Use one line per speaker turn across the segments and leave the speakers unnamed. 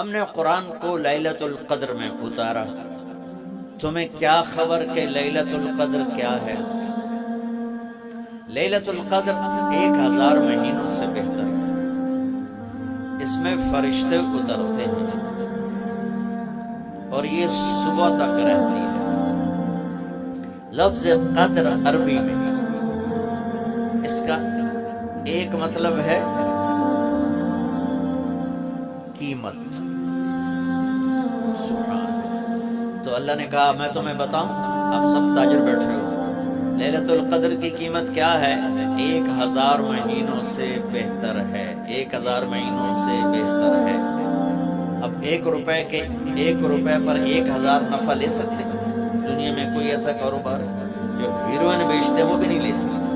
ہم نے قرآن کو لیلۃ القدر میں اتارا، تمہیں کیا خبر کہ لیلۃ القدر کیا ہے؟ لیلۃ القدر 1000 مہینوں سے بہتر ہے، اس میں فرشتے اترتے ہیں اور یہ صبح تک رہتی ہے۔ لفظ قدر عربی میں اس کا ایک مطلب ہے قیمت۔ سبحان، تو اللہ نے کہا میں تمہیں بتاؤں، آپ سب تاجر بیٹھے ہو، لیلۃ القدر کی قیمت کیا ہے؟ 1000 مہینوں سے بہتر ہے، 1000 مہینوں سے بہتر ہے۔ اب 1 روپے پر 1000 نفع لے سکتے ہیں؟ دنیا میں کوئی ایسا کاروبار ہے؟ جو ہیروئن بیچتے وہ بھی نہیں لے سکتے۔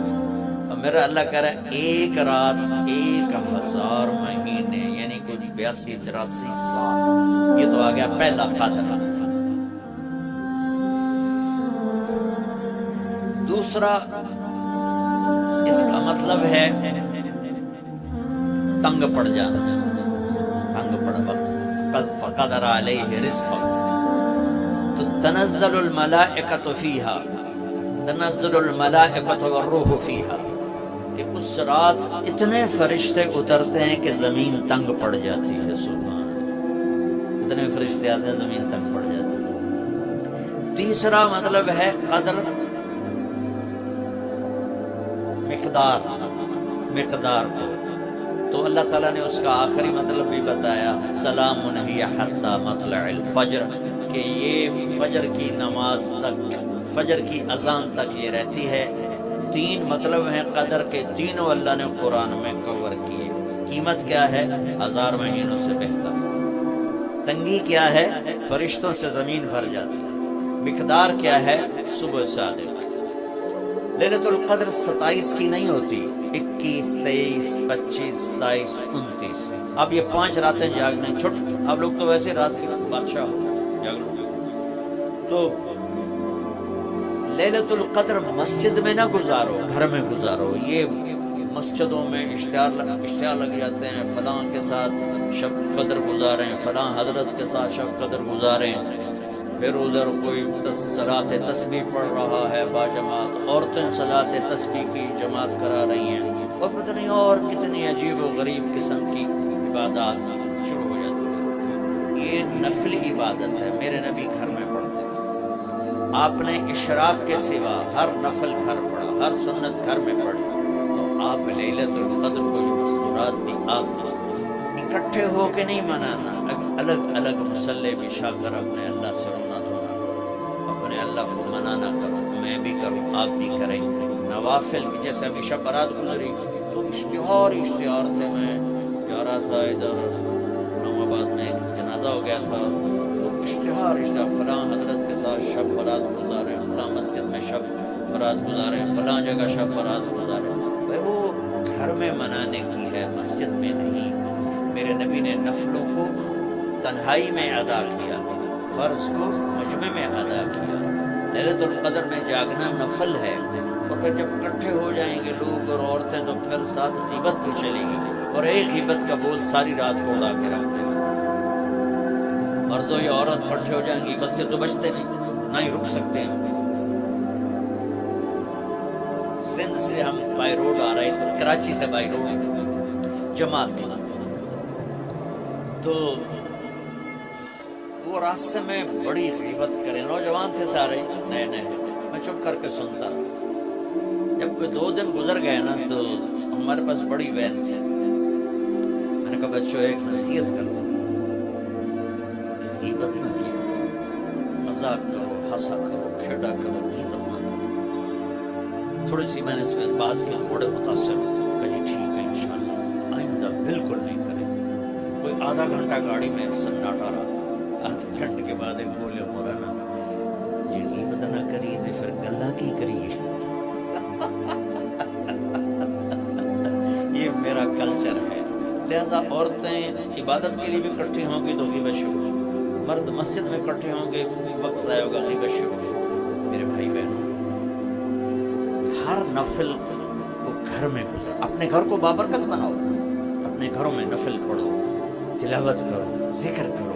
اب میرا اللہ کہہ رہا ہے 1 رات 1000 مہینے، یعنی کوئی 82-83 سال۔ یہ تو آ گیا پہلا قدر۔ دوسرا اس کا مطلب ہے تنگ پڑ جانا، تنگ پڑ وقت فقدر علیہ رزقہ، تو تنزل الملائکۃ فیہا، تنزل الملائکۃ والروح فیہا، کہ اس رات اتنے فرشتے اترتے ہیں کہ زمین تنگ پڑ جاتی ہے۔ سبحان، اتنے فرشتے آتے ہیں زمین تنگ پڑ جاتی ہے۔ تیسرا مطلب ہے قدر، مقدار کو، تو اللہ تعالیٰ نے اس کا آخری مطلب بھی بتایا، سلام ہی حتی مطلع الفجر، کہ یہ فجر کی نماز تک، فجر کی اذان تک یہ رہتی ہے۔ 3 مطلب ہیں قدر کے، تینوں اللہ نے قرآن میں کور کیے۔ قیمت کیا ہے؟ 1000 مہینوں سے بہتر۔ تنگی کیا ہے؟ فرشتوں سے زمین بھر جاتی ہے۔ مقدار کیا ہے؟ صبح صادق۔ لیلۃ القدر 27 کی نہیں ہوتی، 21، 23، 25، 27، 29۔ اب یہ 5 راتیں جاگنے چھٹ، اب لوگ تو ویسے رات کے بادشاہ جاگ لو۔ تو لیلۃ القدر مسجد میں نہ گزارو، گھر میں گزارو۔ یہ مسجدوں میں اشتہار لگ جاتے ہیں، فلاں کے ساتھ شب قدر گزاریں، فلاں حضرت کے ساتھ شب قدر گزاریں، پھر ادھر کوئی صلاۃ تسبیح پڑھ رہا ہے باجماعت، عورتیں صلاۃ تسبیح کی جماعت کرا رہی ہیں، اور پتہ نہیں اور کتنی عجیب و غریب قسم کی عبادات شروع ہو جاتی ہیں۔ یہ نفلی عبادت ہے، میرے نبی گھر میں پڑھتے تھے۔ آپ نے اشراق کے سوا ہر نفل گھر پڑھا، ہر سنت گھر میں پڑھی، تو آپ لیلۃ القدر کو جو مستورات دی، آپ اکٹھے ہو کے نہیں منانا، الگ الگ مصلی بچھا کر اپنے اللہ سے رونا دھونا کرو، اپنے اللہ کو منانا کرو، میں بھی کروں، آپ بھی کریں۔ نوافل کی جیسے ابھی شب برات گزری تو اشتہار تھے، میں جا رہا تھا ادھر اسلام آباد میں ایک جنازہ ہو گیا تھا، تو اشتہار فلاں حضرت کے ساتھ شب برات گزارے، فلاں مسجد میں شب برات گزارے، فلاں جگہ شب برات گزارے۔ بھائی وہ گھر میں منانے کی ہے، مسجد میں نہیں۔ میرے نبی نے نفلوں کو تنہائی میں ادا کیا، فرض کو مجمع میں ادا کیا۔ لیلۃ القدر میں جاگنا نفل ہے، اور پھر جب اکٹھے ہو جائیں گے لوگ اور عورتیں تو پھر ساتھ غیبت بھی چلے گی، اور ایک غیبت کا بول ساری رات کو اڑا کے رکھ دے گا۔ مرد یا عورت اکٹھے ہو جائیں گی، غیبت سے تو بچتے نہیں، نہ ہی رک سکتے ہیں۔ سندھ سے ہم بائی روڈ آ رہے تھے، کراچی سے بائی روڈ جماعت تھی، تو وہ راستے میں بڑی غیبت کرے، نوجوان تھے سارے نئے نئے، میں چپ کر کے سنتا رہا۔ جب کوئی 2 دن گزر گئے نا، تو ہمارے پاس بڑی وین تھی، میں نے کہا بچوں ایک نصیحت کرتا ہوں، غیبت نہ کیا، مذاق کرو، ہنسا کرو، کھیڑا کرو، غیبت نہ کرو۔ تھوڑی سی میں نے اس میں بات کی، بڑے متاثر کہ جی ٹھیک ہے انشاءاللہ آئندہ بالکل نہیں کریں۔ کوئی آدھا گھنٹہ گاڑی میں سناٹا رہا، آدھے گھنٹے کے بعد ایک بولے مولانا جی غیبت نہ کریے تو پھر گلہ کی کریے۔ یہ میرا کلچر ہے، لہذا عورتیں عبادت کے لیے بھی اکٹھی ہوں گی تو غیبت شروع، مرد مسجد میں اکٹھے ہوں گے، وقت ضائع ہوگا، غیبت شروع۔ میرے بھائی بہنوں، ہر نفل کو گھر میں گزارو، اپنے گھر کو بابرکت بناؤ، اپنے گھروں میں نفل پڑھو، تلاوت کرو، ذکر کرو.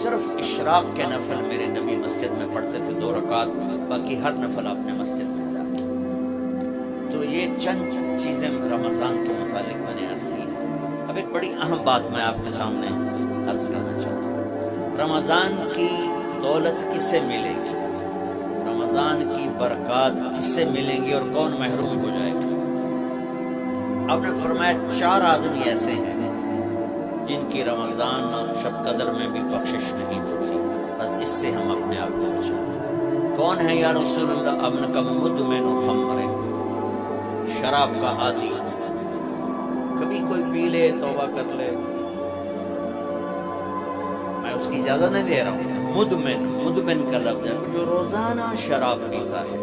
صرف اشراق کے نفل میرے نبی مسجد میں پڑھتے تھے 2 رکعت، باقی ہر نفل آپ نے مسجد میں ادا کیا. تو یہ چند چیزیں رمضان کے متعلق میں نے عرض کی. اب ایک بڑی اہم بات میں آپ کے سامنے عرض کرنا چاہتا ہوں. رمضان کی دولت کس سے ملے گی؟ رمضان کی برکات کس سے ملیں گی اور کون محروم ہو جائے گا؟ آپ نے فرمایا 4 آدمی ایسے ہیں جن کی رمضان اور شب قدر میں بھی بخشش نہیں ہوتی. بس اس سے ہم اپنے آپ کو بچائیں. کون ہے یا رسول اللہ؟ ابن کا مدمن خمر، شراب کا عادی. کبھی کوئی پی لے توبہ کر لے، میں اس کی اجازت نہیں دے رہا ہوں. مدمن کا لفظ ہے جو روزانہ شراب پیتا ہے،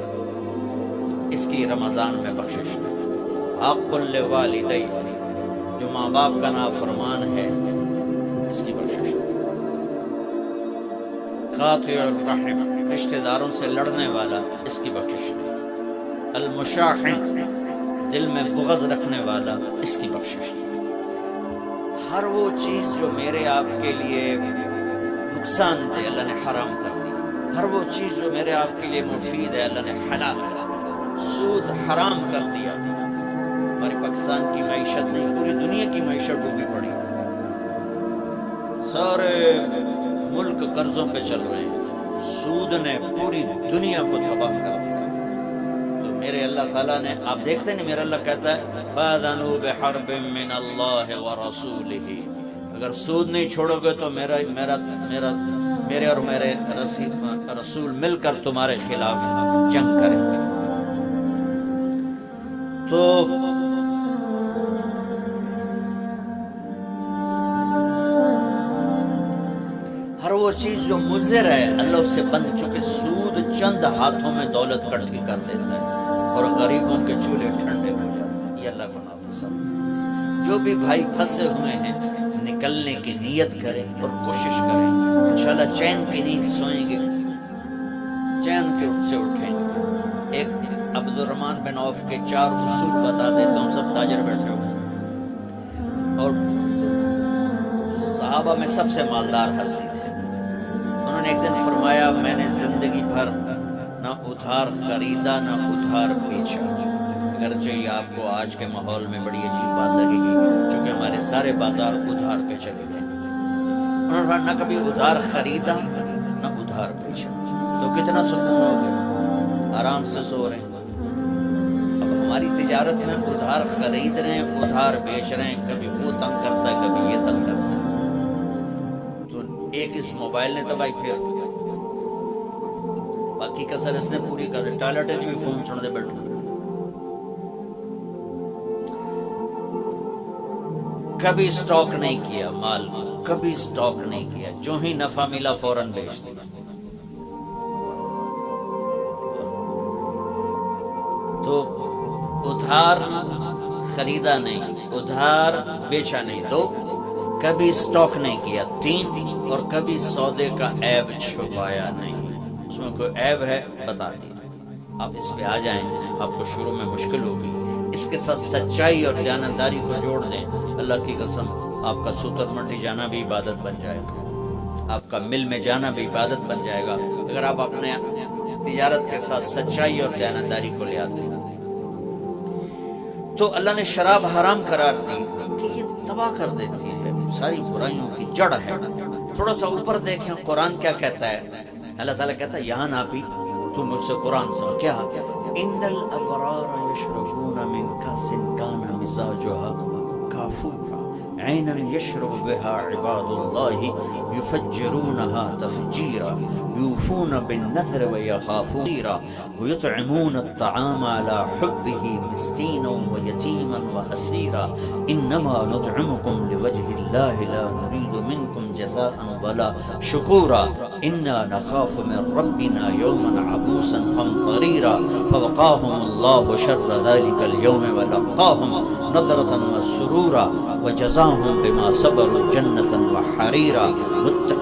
اس کی رمضان میں بخشش ہے. حق الوالدی، جو ماں باپ کا نافرمان ہے، اس کی بخشش ہے. قاطع الرحم، رشتہ داروں سے لڑنے والا، اس کی بخشش ہے. المشاحن، دل میں بغض رکھنے والا، اس کی بخشش ہے. ہر وہ چیز جو میرے آپ کے لیے نقصان دے، اللہ نے حرام کر دی. ہر وہ چیز جو میرے آپ کے لیے مفید ہے، اللہ نے حلال کر دی. سود حرام کر دیا. ہماری پاکستان کی معیشت نہیں، پوری دنیا کی معیشت ڈوبی پڑی. سارے ملک قرضوں پہ چل رہے ہیں. سود نے پوری دنیا کو تباہ کر دیا. تو میرے اللہ تعالیٰ نے، آپ دیکھتے ہیں میرا اللہ کہتا ہے فَأَذَنُوا بِحَرْبٍ مِّنَ اللَّهِ وَرَسُولِهِ. اگر سود نہیں چھوڑو گے تو میرے اور میرے رسول مل kar تمہارے خلاف جنگ کریں گے. تو ہر وہ چیز جو مضر ہے اللہ اس سے بند. چکے سود چند ہاتھوں میں دولت کٹھی کر دیتا ہے اور غریبوں کے چولہے ٹھنڈے ہو جاتے ہیں. یہ اللہ کو ناپسند. جو بھی بھائی پھنسے ہوئے ہیں نکلنے کی نیت کریں اور کوشش کریں. انشاءاللہ چین کی نیند سوئیں گے، چین کے سے اٹھیں گے. ایک عبد الرحمن بن عوف کے 4 اصول بتا دیتا ہوں. سب تاجر بیٹھے ہوئے اور صحابہ میں سب سے مالدار ہستی تھے. انہوں نے ایک دن فرمایا میں نے زندگی بھر نہ ادھار خریدا نہ ادھار بیچا. اگرچہ یہ آپ کو آج کے ماحول میں بڑی عجیب بات لگے گی چونکہ ہمارے سارے بازار ادھار پہ چلے گئے. انہوں نے نہ کبھی ادھار خریدا نہ ادھار بیچا. تو کتنا سکون ہو گیا، آرام سے سو رہے ہیں. اب ہماری تجارت میں ادھار خرید رہے ہیں، ادھار بیچ رہے ہیں. کبھی وہ تنگ کرتا ہے، کبھی یہ تنگ کرتا ہے. تو ایک اس موبائل نے تباہی پھیر دیا، باقی کسر اس نے پوری کر دی. ٹائلٹ بھی فون چھوڑ دے بیٹھو. کبھی سٹاک نہیں کیا مال، کبھی سٹاک نہیں کیا. جو ہی نفع ملا فوراً بیچ دیا. تو ادھار خریدا نہیں، ادھار بیچا نہیں. 2 کبھی سٹاک نہیں کیا. 3 اور کبھی سودے کا عیب چھپایا نہیں. اس میں کوئی عیب ہے بتا دیا. آپ اس پہ آ جائیں، آپ کو شروع میں مشکل ہوگی. اس کے ساتھ سچائی اور دیانتداری کو جوڑ دیں. اللہ کی قسم آپ کا سوتر منڈی جانا بھی عبادت بن جائے گا، آپ کا مل میں جانا بھی عبادت بن جائے گا اگر آپ اپنے تجارت کے ساتھ سچائی اور دیانتداری کو لے آتے ہیں. تو اللہ نے شراب حرام قرار دی کہ یہ تباہ کر دیتی ہے، ساری برائیوں کی جڑ ہے. تھوڑا سا اوپر دیکھیں قرآن کیا کہتا ہے. اللہ تعالیٰ کہتا ہے یہاں نہ بھی تو مجھ سے قرآن سن. کیا ان الابرار یشربون من کاس کان مزاجها کافورا عینا یشرب بها عباد الله یفجرونها تفجیرا یوفون بالنذر ویخافون ویطعمون الطعام على حبه مسکینا ویتیما واسیرا انما نطعمکم لوجه الله لا نريد منکم جزاء ولا شکورا انا نخاف من ربنا یوما عبوسا قمطریرا فوقاهم الله شر ذلك اليوم ولقاهم نظرة مسرورا وجزاهم بما صبروا جنة وحريرا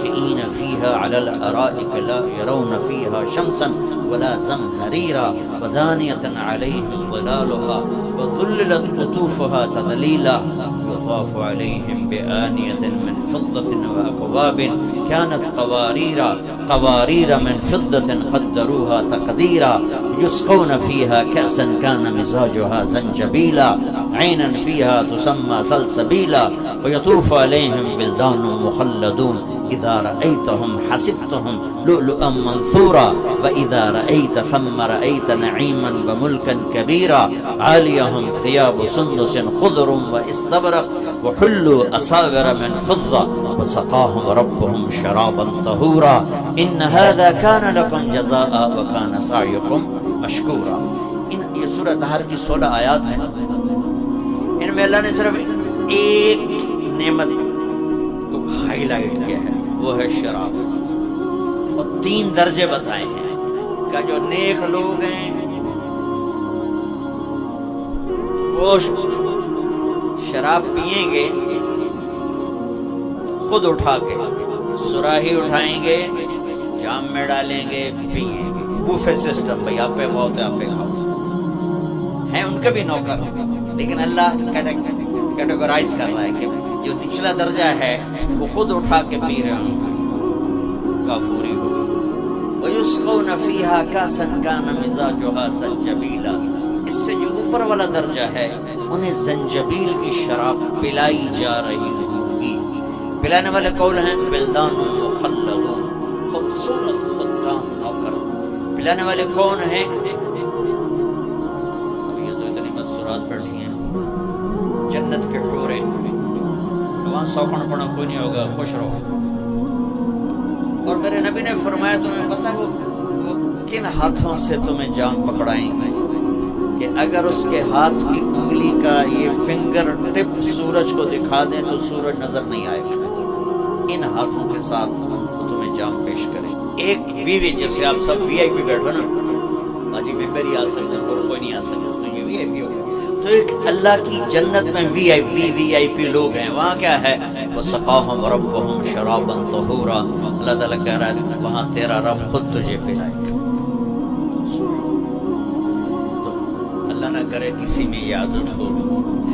متكئين فيها على الأرائك لا يرون فيها شمسا ولا زمهريرا ودانية عليهم ظلالها وذللت قطوفها تذليلا يطاف عليهم بآنية من فضة وأكواب كانت قوارير من فضة قدروها تقديرا يسقون فيها كأسا كان مزاجها زنجبيلا عينا فيها تسمى سلسبيلا ويطوف عليهم بلدان مخلدون إذا رأيتهم حسبتهم لؤلؤا منثورا وإذا رأيت ثم رأيت نعيما وملكا كبيرا عاليهم ثياب سندس خضر واستبرق وحلوا أساور من فضة وسقاهم ربهم شرابا طهورا إن هذا كان لكم جزاء وكان سعيكم مشکورا. یہ سورہ طہر کی 16 آیات ہیں. ان میں اللہ نے صرف ایک نعمت کو ہائی لائٹ کیا ہے، وہ ہے شراب، اور 3 درجے بتائے ہیں کہ جو نیک لوگ ہیں وہ شراب پیئیں گے خود اٹھا کے، سراہی اٹھائیں گے، جام میں ڈالیں گے، پیئیں گے. بوفے سسٹم، بھئی آپ پہ بہت ہے آپ پہ کھاؤ، ہیں ان کے بھی نوکر، لیکن اللہ کیٹیگرائز کر رہا ہے کہ جو نچلا درجہ ہے وہ خود اٹھا کے پی رہے ہوں، کافوری ہو. وَيُسْقَوْنَ فِيهَا كَأْسًا كَانَ مِزَاجُهَا زَنْجَبِيلًا. اس سے جو اوپر والا درجہ ہے انہیں زنجبیل کی شراب پلائی جا رہی ہوگی. پلانے والے کون ہیں؟ بلدان مخلدون، خوبصورت خدام نوکر. پلانے والے کون ہیں؟ اب یہ تو اتنی مستورات بیٹھی ہیں، جنت کے حوریں، وہاں سوکھن پڑا کوئی نہیں ہوگا، خوش رہو. اور میرے نبی نے فرمایا تمہیں پتہ وہ کن ہاتھوں سے تمہیں جان پکڑائیں گے کہ اگر اس کے ہاتھ کی انگلی کا یہ فنگر ٹپ سورج کو دکھا دیں تو سورج نظر نہیں آئے گا. ان ہاتھوں کے ساتھ تمہیں جام پیش کریں. ایک بیوی، جیسے آپ سب وی آئی پی بیٹھو نا، آجی ممبر ہی آ سکتے ہیں اور کوئی نہیں آ سکتا، تو یہ وی آئی پی ہو گیا. تو ایک اللہ کی جنت میں وی آئی پی لوگ ہیں. وہاں کیا ہے؟ وَسَقَاهُمْ رَبُّهُمْ شَرَابًا طَهُورًا. اللہ تعالیٰ کہہ رہا ہے وہاں تیرا رب خود تجھے پلائے گا. تو اللہ نہ کرے کسی میں یہ عادت ہو،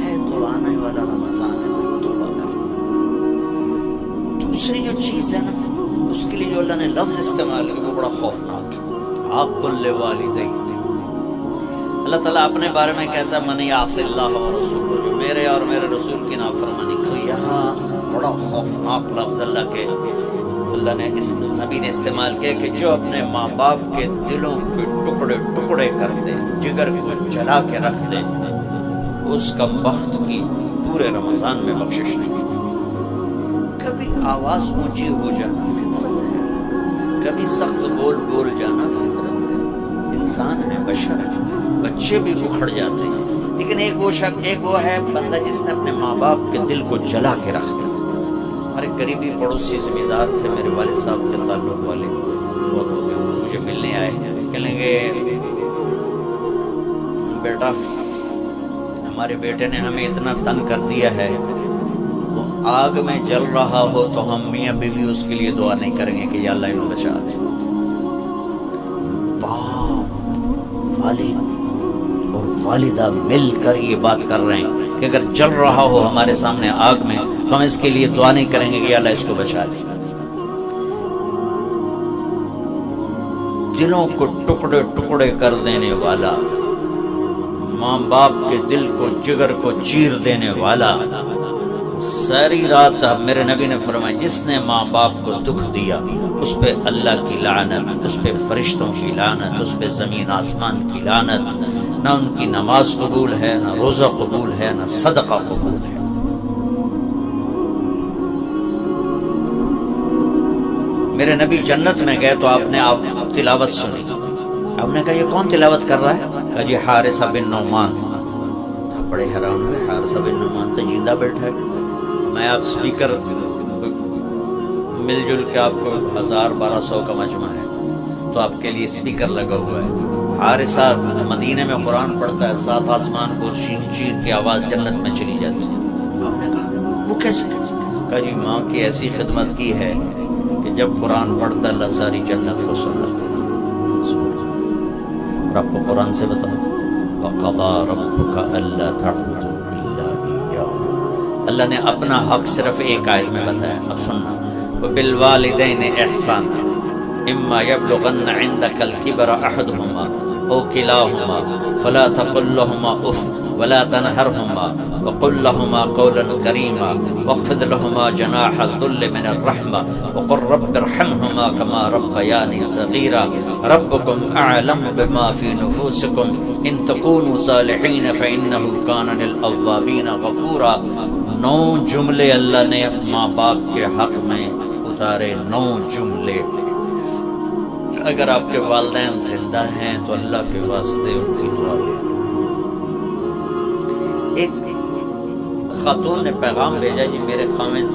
ہے تو آنے والا رمضان ہے، توبہ کر. دوسری جو چیز ہے نا، اس کے لیے جو اللہ نے لفظ استعمال کیا وہ بڑا خوفناک ہے. حق للوالدین. اللہ تعالیٰ اپنے بارے میں کہتا ہے من یعص اللہ ورسولہ، جو میرے اور میرے رسول کی نافرمانی. تو یہاں بڑا خوفناک لفظ اللہ نے اس نبی نے استعمال کیا کہ جو اپنے ماں باپ کے دلوں کے ٹکڑے ٹکڑے کر دے، جگر کو جلا کے رکھ دے، اس کا بخت کی پورے رمضان میں بخشش نہیں. کبھی آواز اونچی ہو جانا فطرت ہے، کبھی سخت بول جانا فطرت ہے. انسان ہے، بشر ہے، بچے بھی اکھڑ جاتے ہیں. لیکن ایک وہ ہے بندہ جس نے اپنے ماں باپ کے دل کو جلا کے رکھ دیا. ہمارے قریبی پڑوسی زمین دار تھے، میرے والد صاحب سے تعلق والے، فوت ہو گئے. مجھے ملنے آئے، کہنے گے بیٹا ہمارے بیٹے نے ہمیں اتنا تنگ کر دیا ہے، وہ آگ میں جل رہا ہو تو ہم میاں بیوی اس کے لیے دعا نہیں کریں گے کہ یا اللہ انہیں بچا دے. باپ، والد اور والدہ مل کر یہ بات کر رہے ہیں کہ اگر جل رہا ہو ہمارے سامنے آگ میں تو ہم اس کے لیے دعا نہیں کریں گے کہ اللہ اس کو بچا دے. دلوں کو ٹکڑے ٹکڑے کر دینے والا، ماں باپ کے دل کو جگر کو چیر دینے والا. ساری رات میرے نبی نے فرمایا جس نے ماں باپ کو دکھ دیا اس پہ اللہ کی لعنت، اس پہ فرشتوں کی لعنت، اس پہ زمین آسمان کی لعنت. نہ ان کی نماز قبول ہے، نہ روزہ قبول ہے، نہ صدقہ قبول ہے. میرے نبی جنت میں گئے تو آپ نے تلاوت سنی. آپ نے کہا یہ کون تلاوت کر رہا ہے؟ کہا جی حارثہ بن نعمان. تھا بڑے حیران ہوئے، حارثہ بن نعمان تو زندہ بیٹھا ہے. میں آپ سپیکر مل جل کے آپ کو 1000-1200 کا مجمع ہے تو آپ کے لیے سپیکر لگا ہوا ہے. حارثہ مدینے میں قرآن پڑھتا ہے، 7 آسمان کو چیر کی آواز جنت میں چلی جاتی ہے. آپ نے کہا وہ کیسے؟ کہا جی ماں کی ایسی خدمت کی ہے کہ کہ جب قرآن پڑھتا ہے اللہ ساری جنت کو سناتا ہے. اور آپ کو قرآن سے بتاؤ وَقَضَى رَبُّكَ أَلَّا تَعْبُدُوا إِلَّا إِيَّاهُ. اللہ نے اپنا حق صرف ایک آیت میں بتایا. اب سننا وَبِالْوَالِدَيْنِ إِحْسَانًا إِمَّا يَبْلُغَنَّ عِندَكَ الْكِبَرَ أَحَدُهُمَا أَوْ كِلَاهُمَا فَلَا تَقُل لَّهُمَا أُفٍّ وَلَا تَنْهَرْهُمَا وَقُل لَّهُمَا قَوْلًا كَرِيمًا وَاخْفِضْ لَهُمَا جَنَاحَ الذُّلِّ مِنَ الرَّحْمَةِ وَقُل رَّبِّ ارْحَمْهُمَا كَمَا رَبَّيَانِي صَغِيرًا رَبُّكُمْ أَعْلَمُ بِمَا فِي نُفُوسِكُمْ إِن تَكُونُوا صَالِحِينَ فَإِنَّهُ كَانَ لِلْأَوَّابِينَ غَفُورًا. 9 جملے اللہ نے ماں باپ کے حق میں اتارے. 9 جملے. اگر آپ کے والدین زندہ ہیں تو اللہ کے واسطے ان کی دعا لیں. ایک خاتون نے پیغام بھیجا جی میرے خامد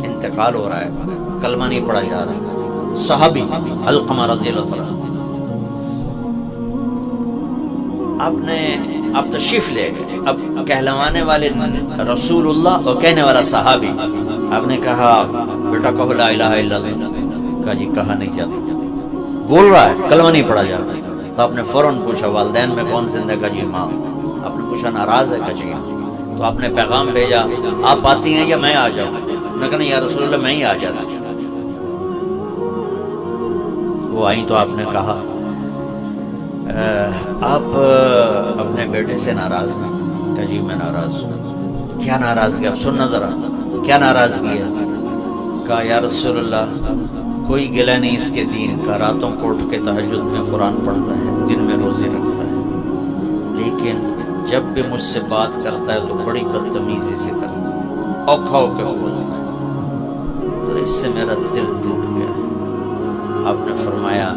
انتقال ہو رہا ہے, کلمہ نہیں پڑھا جا رہا. صحابی علقمہ رضی اللہ عنہ. آپ تشریف لے گئے. اب کہلوانے والے رسول اللہ اور کہنے والا صحابی. آپ نے کہا بیٹا کہو لا الہ الا اللہ. کہا جی کہا نہیں جاتا. بول رہا ہے کلمہ نہیں پڑھا جاتا. تو آپ نے فوراً پوچھا والدین میں کون زندہ؟ کہا جی ماں. آپ نے پوچھا ناراض ہے؟ کہا جی. تو آپ نے پیغام بھیجا آپ آتی ہیں یا میں آ جاؤں؟ میں کہا یا رسول اللہ میں ہی آ جاتا. وہ آئیں تو آپ نے کہا آپ اپنے بیٹے سے ناراض ہیں؟ کہا جی میں ناراض ہوں. کیا ناراضگی؟ آپ سننا ذرا کیا ناراضگی ہے. کہا یا رسول اللہ کوئی گلہ نہیں اس کے دین کا. راتوں کو اٹھ کے تہجد میں قرآن پڑھتا ہے, دن میں روزے رکھتا ہے, لیکن جب بھی مجھ سے بات کرتا ہے تو بڑی بدتمیزی سے کرتا ہے, اوکھا ہو کے بولتا ہے. تو اس سے میرا دل ٹوٹ گیا. آپ نے فرمایا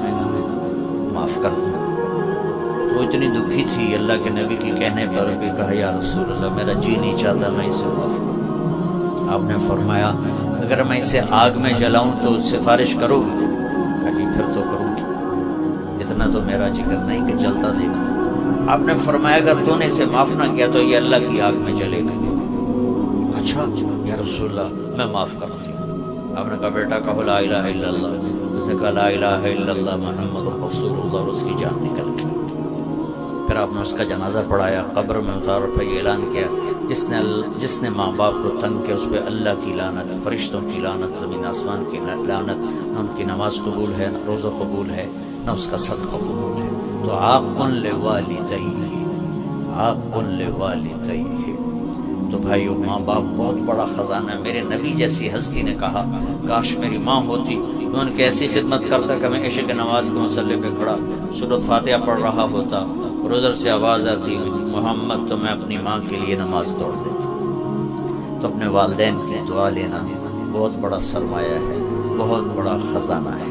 معاف کر دوں. تو اتنی دکھی تھی اللہ کے نبی کے کہنے پر بھی کہا یا رسول اللہ میرا جی نہیں چاہتا میں اسے معاف کروں. آپ نے فرمایا اگر میں اسے آگ میں جلاؤں تو سفارش کرو گی؟ کہا جی پھر تو کروں گی, اتنا تو میرا جگر نہیں کہ جلتا دیکھو. آپ نے فرمایا اگر تو نے اسے معاف نہ کیا تو یہ اللہ کی آگ میں جلے گا. اچھا یا رسول اللہ میں معاف کرتی ہوں. آپ نے کہا بیٹا کہو لا الہ الا اللہ. اس نے کہا لا الہ الا اللہ محمد رسول اللہ, اور اس کی جان نکل گئی. پھر آپ نے اس کا جنازہ پڑھایا, قبر میں اتارا, پھر یہ اعلان کیا جس نے ماں باپ کو تنگ کیا اس پہ اللہ کی لعنت, فرشتوں کی لعنت, زمین آسمان کی لعنت. نہ ان کی نماز قبول ہے, نہ روزہ قبول ہے, نہ اس کا صدقہ قبول ہے. تو عاق لوالدیہ, عاق لوالدیہ. تو بھائیو ماں باپ بہت بڑا خزانہ ہے. میرے نبی جیسی ہستی نے کہا کاش میری ماں ہوتی تو ان کی ایسی خدمت کرتا کہ میں عشاء کی نماز کے مصلی پہ کھڑا سورۃ فاتحہ پڑھ رہا ہوتا اور ادھر سے آواز آتی محمد, تو میں اپنی ماں کے لیے نماز توڑ دیتا. تو اپنے والدین کی دعا لینا بہت بڑا سرمایہ ہے, بہت بڑا خزانہ ہے.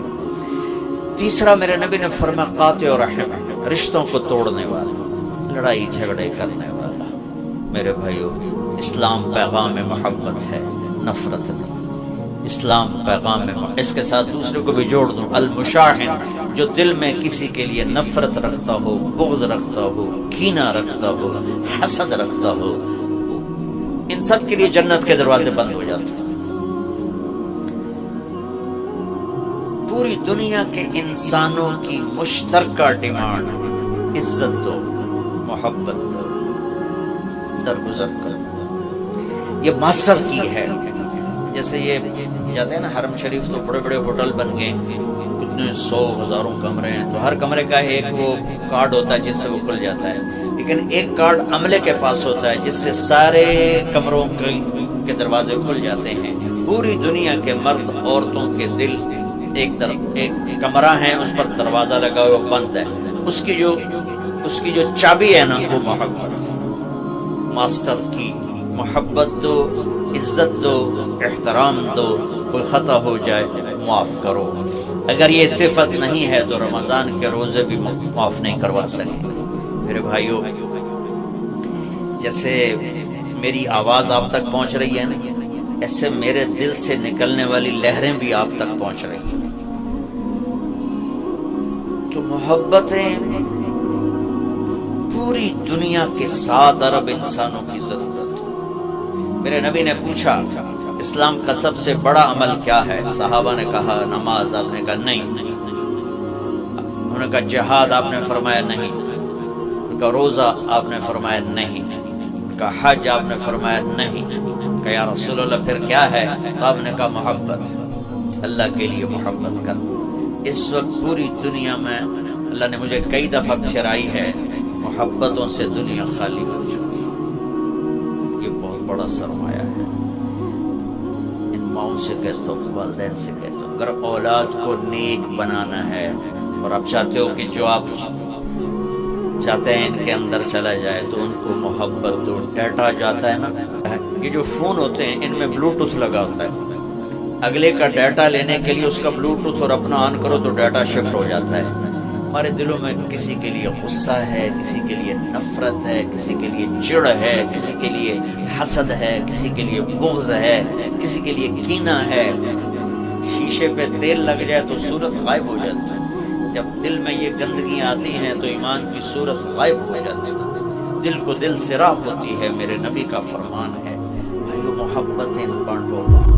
تیسرا میرے نبی نے فرمایا قاطع رحم, رشتوں کو توڑنے والا, لڑائی جھگڑے کرنے والا. میرے بھائیو اسلام پیغام محبت ہے, نفرت نہیں. اسلام پیغام میں اس کے ساتھ دوسرے کو بھی جوڑ دوں, المشاحن, جو دل میں کسی کے لیے نفرت رکھتا ہو, بغض رکھتا ہو, کینہ رکھتا ہو, حسد رکھتا ہو, ان سب کے لیے جنت کے دروازے بند ہو جاتے ہیں. پوری دنیا کے انسانوں کی مشترکہ ڈیمانڈ عزت دو, محبت دو, درگزر کرو. یہ ماسٹر کی ہے. جیسے یہ جاتے ہیں نا حرم شریف, تو بڑے بڑے ہوٹل بن گئے, کتنے 100 ہزاروں کمرے ہیں, تو ہر کمرے کا ایک وہ کارڈ ہوتا ہے جس سے وہ کھل جاتا ہے, لیکن ایک کارڈ عملے کے پاس ہوتا ہے جس سے سارے کمروں کے دروازے کھل جاتے ہیں. پوری دنیا کے مرد عورتوں کے دل ایک طرف ایک کمرہ ہے, اس پر دروازہ لگا ہوا بند ہے, اس کی جو چابی ہے نا وہ محبت. ماسٹر کی محبت دو, عزت دو, احترام دو. کوئی خطا ہو جائے معاف کرو. اگر یہ صفت نہیں ہے تو رمضان کے روزے بھی معاف نہیں کروا سکے. میرے بھائیو جیسے میری آواز آپ تک پہنچ رہی ہے نا, ایسے میرے دل سے نکلنے والی لہریں بھی آپ تک پہنچ رہی ہیں. تو محبتیں پوری دنیا کے 7 ارب انسانوں کی ضرورت. میرے نبی نے پوچھا اسلام کا سب سے بڑا عمل کیا ہے؟ صحابہ نے کہا نماز، آپ نے کہا نہیں۔ انہوں نے کہا جہاد، آپ نے فرمایا نہیں۔ انہوں نے کہا روزہ، آپ نے فرمایا نہیں۔ انہوں نے کہا حج، آپ نے فرمایا نہیں۔ کہا یا رسول اللہ پھر کیا ہے؟ تو آپ نے کہا محبت، اللہ کے لیے محبت کر۔ اس وقت پوری دنیا میں اللہ نے مجھے کئی دفعہ پھرائی ہے، محبتوں سے دنیا خالی ہو چکی۔ یہ بہت بڑا سرمایہ ہے۔ ان ماؤں سے کہتا ہوں، والدین سے کہتا ہوں، اگر اولاد کو نیک بنانا ہے اور آپ چاہتے ہو کہ جو آپ چاہتے ہیں ان کے اندر چلا جائے، تو ان کو محبت دو۔ ڈیٹا جاتا ہے نا، یہ جو فون ہوتے ہیں ان میں بلوٹوتھ لگا ہوتا ہے، اگلے کا ڈیٹا لینے کے لیے اس کا بلوٹوتھ اور اپنا آن کرو تو ڈیٹا شفٹ ہو جاتا ہے۔ ہمارے دلوں میں کسی کے لیے غصہ ہے، کسی کے لیے نفرت ہے، کسی کے لیے چڑ ہے، کسی کے لیے حسد ہے، کسی کے لیے بغض ہے، کسی کے لیے کینہ ہے۔ شیشے پہ تیل لگ جائے تو صورت غائب ہو جاتی ہے۔ جب دل میں یہ گندگیاں آتی ہیں تو ایمان کی صورت غائب ہو جاتی ہے، دل کو دل سے راہ ہوتی ہے۔ میرے نبی کا فرمان ہے، بھائیو محبتیں بانٹو۔